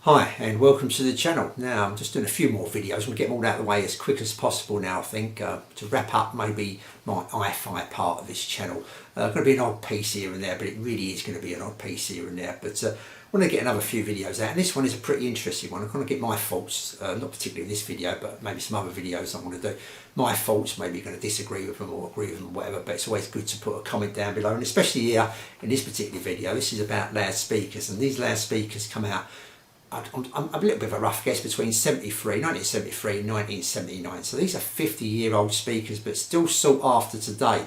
Hi and welcome to the channel. Now I'm just doing a few more videos. We'll get them all out of the way as quick as possible now, I think, to wrap up maybe my hi-fi part of this channel. Going to be an odd piece here and there, but it really is going to be an odd piece here and there. But I want to get another few videos out, and this one is a pretty interesting one. I'm going to get my faults, not particularly in this video, but maybe some other videos I want to do. My faults, maybe you're going to disagree with them or agree with them or whatever, but it's always good to put a comment down below. And especially here in this particular video, this is about loudspeakers, and these loudspeakers come out, I'm a little bit of a rough guess, between 1973 and 1979. So these are 50-year-old speakers, but still sought after today.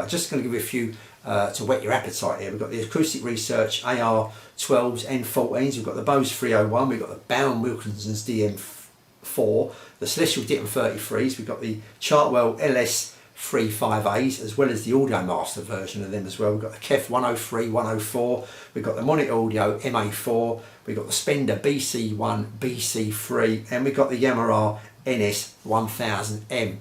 Just going to give you a few to whet your appetite here. We've got the Acoustic Research AR12s, N14s. We've got the BOSE 301. We've got the Wilkins DM4, the Celestion Ditton 33s. We've got the Chartwell LS3 5As, as well as the Audiomaster version of them as well. We've got the KEF 103, 104. We've got the Monitor Audio MA4. We've got the Spendor BC1, BC3, and we've got the Yamaha NS1000M.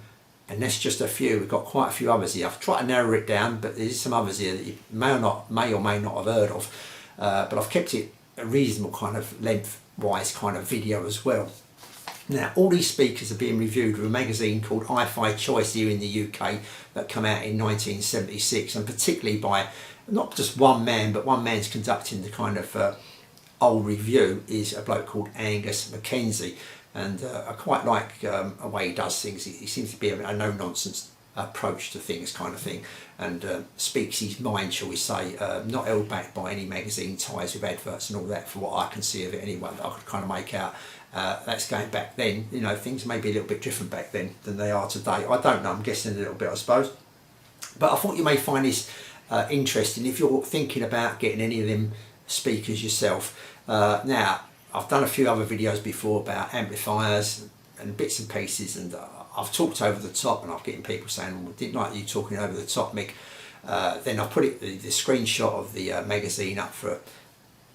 And that's just a few. We've got quite a few others here. I've tried to narrow it down, but there's some others here that you may or may not have heard of. But I've kept it a reasonable kind of length-wise kind of video as well. Now, all these speakers are being reviewed with a magazine called Hi-Fi Choice here in the UK that came out in 1976, and particularly by not just one man, but one man's conducting the kind of old review is a bloke called Angus Mackenzie, and I quite like the way he does things. He seems to be a no-nonsense approach to things kind of thing, and speaks his mind, shall we say, not held back by any magazine ties with adverts and all that, for what I can see of it anyway, that I could kind of make out. That's going back then. You know, things may be a little bit different back then than they are today. I don't know, I'm guessing a little bit, I suppose. But I thought you may find this interesting if you're thinking about getting any of them speakers yourself. Now, I've done a few other videos before about amplifiers and bits and pieces, and I've talked over the top, and I'm getting people saying, well, didn't like you talking over the top, Mick. Then I put the screenshot of the magazine up for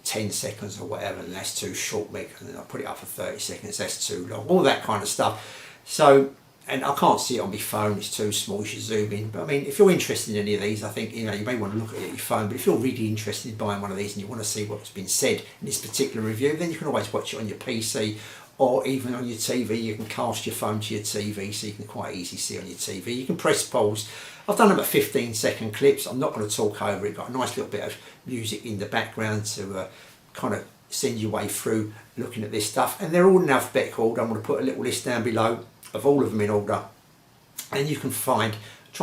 10 seconds or whatever, and that's too short, Mick, and then I put it up for 30 seconds, that's too long, all that kind of stuff. So, and I can't see it on my phone, it's too small, you should zoom in. But I mean, if you're interested in any of these, I think, you know, you may want to look at it on your phone, but if you're really interested in buying one of these and you want to see what's been said in this particular review, then you can always watch it on your PC or even on your TV. You can cast your phone to your TV so you can quite easily see on your TV. You can press pause. I've done about 15-second clips. I'm not going to talk over it. Got a nice little bit of music in the background to kind of send your way through looking at this stuff. And they're all in alphabetical order. I'm going to put a little list down below of all of them in order, and you can try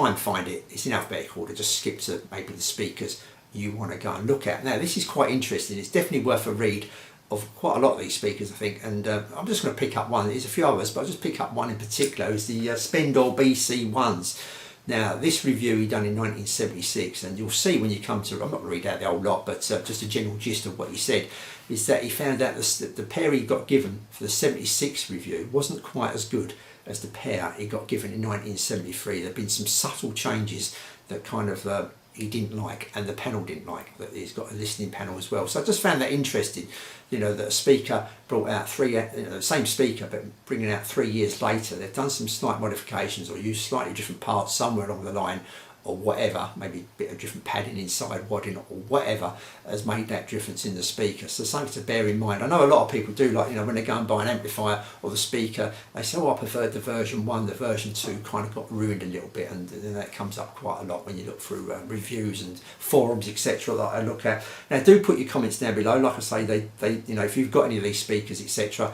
and find it. It's in alphabetical order. Just skip to maybe the speakers you want to go and look at. Now, this is quite interesting. It's definitely worth a read of quite a lot of these speakers, I think, and I'm just going to pick up one. There's a few others, but I'll just pick up one in particular. Is the Spendor BC1s. Now, this review he done in 1976, and you'll see when you come to, I'm not going to read out the whole lot, but just a general gist of what he said, is that he found out that the pair he got given for the 76 review wasn't quite as good as the pair he got given in 1973. There have been some subtle changes that kind of he didn't like, and the panel didn't like, that he's got a listening panel as well. So I just found that interesting, you know, that a speaker brought out the same speaker, but bringing out 3 years later, they've done some slight modifications or used slightly different parts somewhere along the line, or whatever, maybe a bit of different padding inside, wadding, or whatever has made that difference in the speaker. So something to bear in mind. I know a lot of people do, like, you know, when they go and buy an amplifier or the speaker, they say, oh, I preferred the version 1, the version 2 kind of got ruined a little bit, and then that comes up quite a lot when you look through reviews and forums, etc. that I look at. Now, do put your comments down below. Like I say, they you know, if you've got any of these speakers, etc.,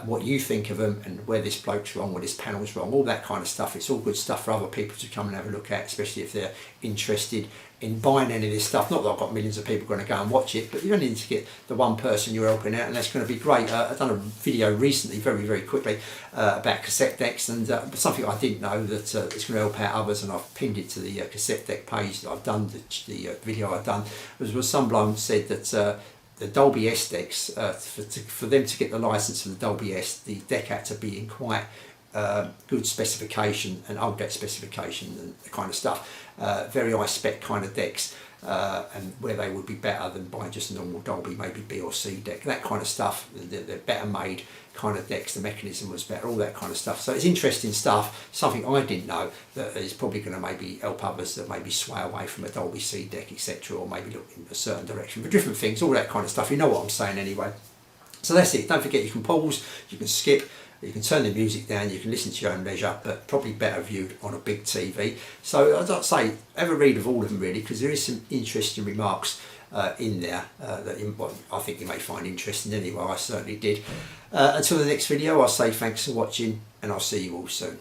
what you think of them, and where this bloke's wrong, where this panel's wrong, all that kind of stuff. It's all good stuff for other people to come and have a look at, especially if they're interested in buying any of this stuff. Not that I've got millions of people going to go and watch it, but you don't need to get the one person you're helping out, and that's going to be great. I've done a video recently, very quickly, about cassette decks, and something I didn't know that it's going to help out others, and I've pinned it to the cassette deck page that I've done, the video I've done. Was someone said that the Dolby S decks, for them to get the license for the Dolby S, the deck had to be in quite good specification and old deck specification and the kind of stuff. Very high spec kind of decks, and where they would be better than buying just a normal Dolby, maybe B or C deck, that kind of stuff. They're better made kind of decks, the mechanism was better, all that kind of stuff. So it's interesting stuff, something I didn't know that is probably going to maybe help others that maybe sway away from a Dolby C deck, etc., or maybe look in a certain direction for different things, all that kind of stuff. You know what I'm saying anyway. So that's it. Don't forget, you can pause, you can skip, you can turn the music down, you can listen to your own leisure, but probably better viewed on a big TV. So as I say, have a read of all of them really, because there is some interesting remarks in there that I think you may find interesting anyway. I certainly did. Until the next video, I'll say thanks for watching, and I'll see you all soon.